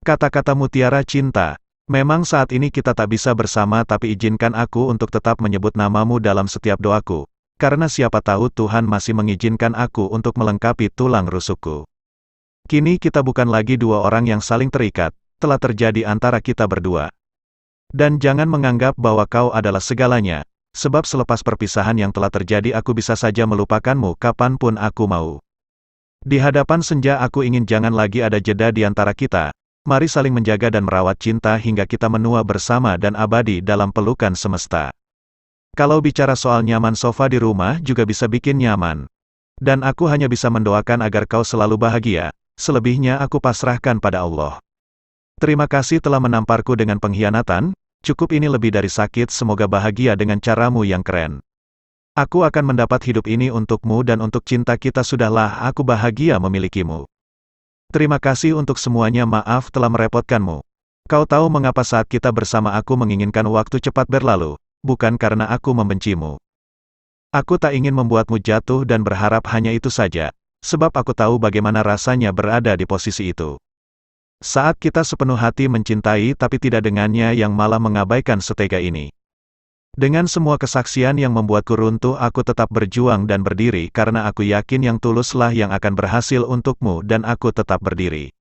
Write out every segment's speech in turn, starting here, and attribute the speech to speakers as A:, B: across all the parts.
A: Kata-kata mutiara cinta. Memang saat ini kita tak bisa bersama, tapi izinkan aku untuk tetap menyebut namamu dalam setiap doaku. Karena siapa tahu Tuhan masih mengizinkan aku untuk melengkapi tulang rusukku. Kini kita bukan lagi dua orang yang saling terikat, telah terjadi antara kita berdua. Dan jangan menganggap bahwa kau adalah segalanya, sebab selepas perpisahan yang telah terjadi aku bisa saja melupakanmu kapanpun aku mau. Di hadapan senja aku ingin jangan lagi ada jeda di antara kita. Mari saling menjaga dan merawat cinta hingga kita menua bersama dan abadi dalam pelukan semesta. Kalau bicara soal nyaman, sofa di rumah juga bisa bikin nyaman. Dan aku hanya bisa mendoakan agar kau selalu bahagia, selebihnya aku pasrahkan pada Allah. Terima kasih telah menamparku dengan pengkhianatan, cukup ini lebih dari sakit, semoga bahagia dengan caramu yang keren. Aku akan mendapat hidup ini untukmu dan untuk cinta kita, sudahlah aku bahagia memilikimu. Terima kasih untuk semuanya, maaf telah merepotkanmu. Kau tahu mengapa saat kita bersama aku menginginkan waktu cepat berlalu, bukan karena aku membencimu. Aku tak ingin membuatmu jatuh dan berharap hanya itu saja, sebab aku tahu bagaimana rasanya berada di posisi itu. Saat kita sepenuh hati mencintai tapi tidak dengannya yang malah mengabaikan setega ini. Dengan semua kesaksian yang membuatku runtuh, aku tetap berjuang dan berdiri karena aku yakin yang tuluslah yang akan berhasil untukmu dan aku tetap berdiri.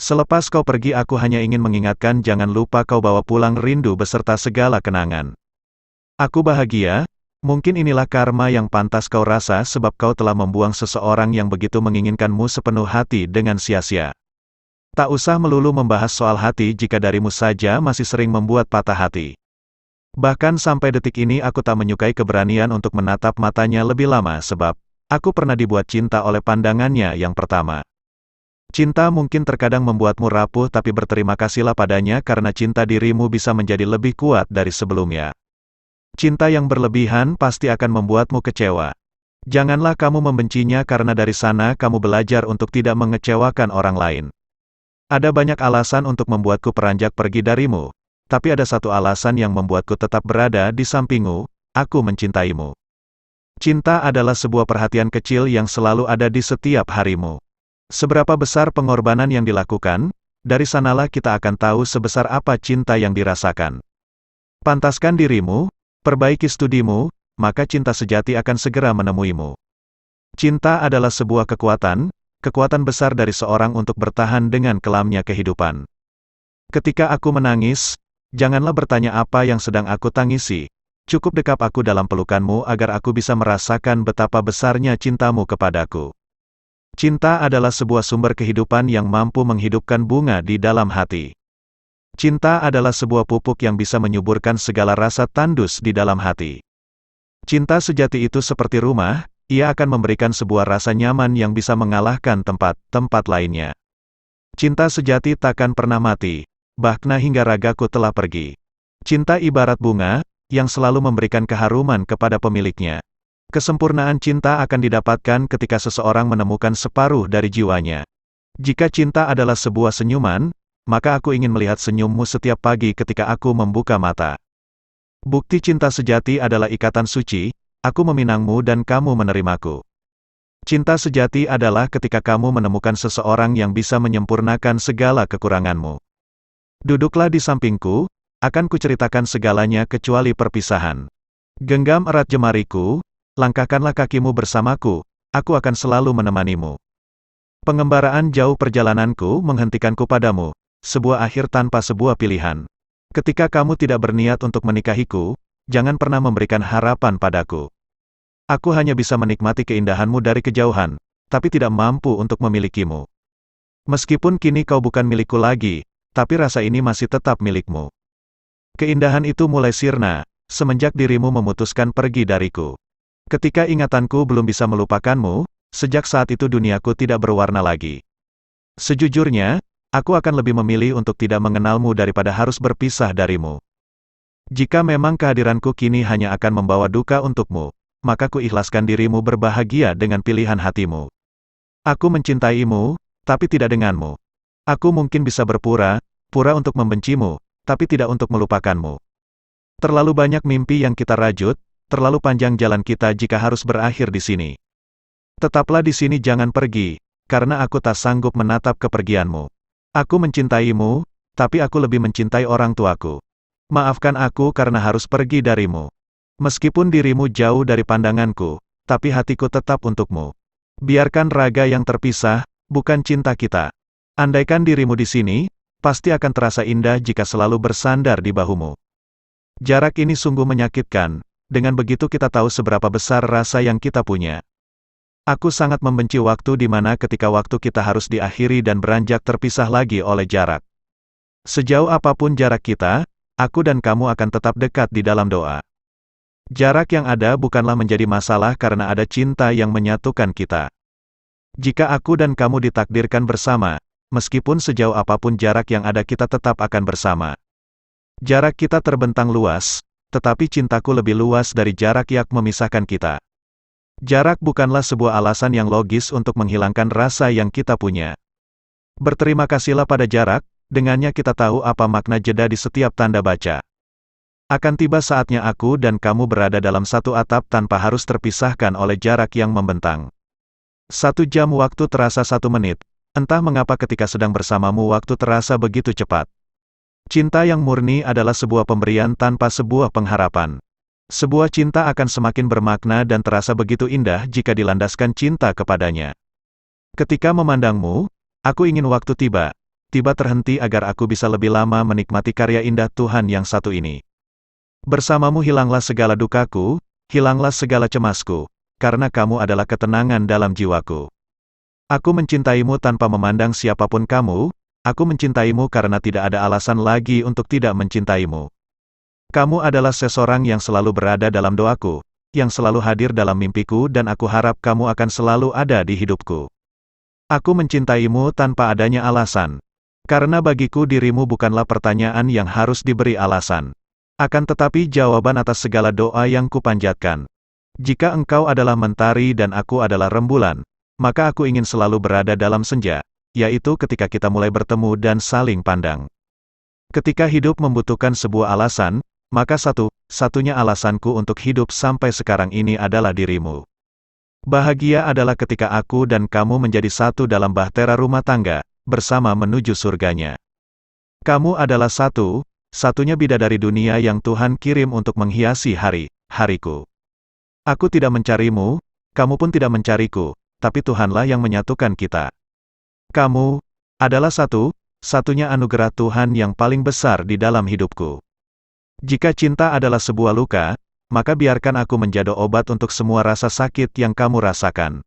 A: Selepas kau pergi aku hanya ingin mengingatkan, jangan lupa kau bawa pulang rindu beserta segala kenangan. Aku bahagia, mungkin inilah karma yang pantas kau rasa sebab kau telah membuang seseorang yang begitu menginginkanmu sepenuh hati dengan sia-sia. Tak usah melulu membahas soal hati jika darimu saja masih sering membuat patah hati. Bahkan sampai detik ini aku tak menyukai keberanian untuk menatap matanya lebih lama sebab aku pernah dibuat cinta oleh pandangannya yang pertama. Cinta mungkin terkadang membuatmu rapuh, tapi berterima kasihlah padanya karena cinta dirimu bisa menjadi lebih kuat dari sebelumnya. Cinta yang berlebihan pasti akan membuatmu kecewa. Janganlah kamu membencinya karena dari sana kamu belajar untuk tidak mengecewakan orang lain. Ada banyak alasan untuk membuatku beranjak pergi darimu. Tapi ada satu alasan yang membuatku tetap berada di sampingmu, aku mencintaimu. Cinta adalah sebuah perhatian kecil yang selalu ada di setiap harimu. Seberapa besar pengorbanan yang dilakukan, dari sanalah kita akan tahu sebesar apa cinta yang dirasakan. Pantaskan dirimu, perbaiki studimu, maka cinta sejati akan segera menemuimu. Cinta adalah sebuah kekuatan besar dari seorang untuk bertahan dengan kelamnya kehidupan. Ketika aku menangis, janganlah bertanya apa yang sedang aku tangisi. Cukup dekap aku dalam pelukanmu agar aku bisa merasakan betapa besarnya cintamu kepadaku. Cinta adalah sebuah sumber kehidupan yang mampu menghidupkan bunga di dalam hati. Cinta adalah sebuah pupuk yang bisa menyuburkan segala rasa tandus di dalam hati. Cinta sejati itu seperti rumah, ia akan memberikan sebuah rasa nyaman yang bisa mengalahkan tempat-tempat lainnya. Cinta sejati takkan pernah mati. Bahkan hingga ragaku telah pergi. Cinta ibarat bunga, yang selalu memberikan keharuman kepada pemiliknya. Kesempurnaan cinta akan didapatkan ketika seseorang menemukan separuh dari jiwanya. Jika cinta adalah sebuah senyuman, maka aku ingin melihat senyummu setiap pagi ketika aku membuka mata. Bukti cinta sejati adalah ikatan suci, aku meminangmu dan kamu menerimaku. Cinta sejati adalah ketika kamu menemukan seseorang yang bisa menyempurnakan segala kekuranganmu. Duduklah di sampingku, akan kuceritakan segalanya kecuali perpisahan. Genggam erat jemariku, langkahkanlah kakimu bersamaku, aku akan selalu menemanimu. Pengembaraan jauh perjalananku menghentikanku padamu, sebuah akhir tanpa sebuah pilihan. Ketika kamu tidak berniat untuk menikahiku, jangan pernah memberikan harapan padaku. Aku hanya bisa menikmati keindahanmu dari kejauhan, tapi tidak mampu untuk memilikimu. Meskipun kini kau bukan milikku lagi, tapi rasa ini masih tetap milikmu. Keindahan itu mulai sirna, semenjak dirimu memutuskan pergi dariku. Ketika ingatanku belum bisa melupakanmu, sejak saat itu duniaku tidak berwarna lagi. Sejujurnya, aku akan lebih memilih untuk tidak mengenalmu daripada harus berpisah darimu. Jika memang kehadiranku kini hanya akan membawa duka untukmu, maka ku ikhlaskan dirimu berbahagia dengan pilihan hatimu. Aku mencintaimu, tapi tidak denganmu. Aku mungkin bisa berpura-pura untuk membencimu, tapi tidak untuk melupakanmu. Terlalu banyak mimpi yang kita rajut, terlalu panjang jalan kita jika harus berakhir di sini. Tetaplah di sini, jangan pergi, karena aku tak sanggup menatap kepergianmu. Aku mencintaimu, tapi aku lebih mencintai orang tuaku. Maafkan aku karena harus pergi darimu. Meskipun dirimu jauh dari pandanganku, tapi hatiku tetap untukmu. Biarkan raga yang terpisah, bukan cinta kita. Andaikan dirimu di sini, pasti akan terasa indah jika selalu bersandar di bahumu. Jarak ini sungguh menyakitkan, dengan begitu kita tahu seberapa besar rasa yang kita punya. Aku sangat membenci waktu di mana ketika waktu kita harus diakhiri dan beranjak terpisah lagi oleh jarak. Sejauh apapun jarak kita, aku dan kamu akan tetap dekat di dalam doa. Jarak yang ada bukanlah menjadi masalah karena ada cinta yang menyatukan kita. Jika aku dan kamu ditakdirkan bersama, meskipun sejauh apapun jarak yang ada kita tetap akan bersama. Jarak kita terbentang luas, tetapi cintaku lebih luas dari jarak yang memisahkan kita. Jarak bukanlah sebuah alasan yang logis untuk menghilangkan rasa yang kita punya. Berterima kasihlah pada jarak, dengannya kita tahu apa makna jeda di setiap tanda baca. Akan tiba saatnya aku dan kamu berada dalam satu atap tanpa harus terpisahkan oleh jarak yang membentang. 1 jam waktu terasa 1 menit, entah mengapa ketika sedang bersamamu waktu terasa begitu cepat. Cinta yang murni adalah sebuah pemberian tanpa sebuah pengharapan. Sebuah cinta akan semakin bermakna dan terasa begitu indah jika dilandaskan cinta kepadanya. Ketika memandangmu, aku ingin waktu tiba terhenti agar aku bisa lebih lama menikmati karya indah Tuhan yang satu ini. Bersamamu hilanglah segala dukaku, hilanglah segala cemasku, karena kamu adalah ketenangan dalam jiwaku. Aku mencintaimu tanpa memandang siapapun kamu, aku mencintaimu karena tidak ada alasan lagi untuk tidak mencintaimu. Kamu adalah seseorang yang selalu berada dalam doaku, yang selalu hadir dalam mimpiku dan aku harap kamu akan selalu ada di hidupku. Aku mencintaimu tanpa adanya alasan. Karena bagiku dirimu bukanlah pertanyaan yang harus diberi alasan. Akan tetapi jawaban atas segala doa yang kupanjatkan. Jika engkau adalah mentari dan aku adalah rembulan, maka aku ingin selalu berada dalam senja, yaitu ketika kita mulai bertemu dan saling pandang. Ketika hidup membutuhkan sebuah alasan, maka satu-satunya alasanku untuk hidup sampai sekarang ini adalah dirimu. Bahagia adalah ketika aku dan kamu menjadi satu dalam bahtera rumah tangga, bersama menuju surganya. Kamu adalah satu-satunya bidadari dunia yang Tuhan kirim untuk menghiasi hari-hariku. Aku tidak mencarimu, kamu pun tidak mencariku, tapi Tuhanlah yang menyatukan kita. Kamu adalah satu-satunya anugerah Tuhan yang paling besar di dalam hidupku. Jika cinta adalah sebuah luka, maka biarkan aku menjadi obat untuk semua rasa sakit yang kamu rasakan.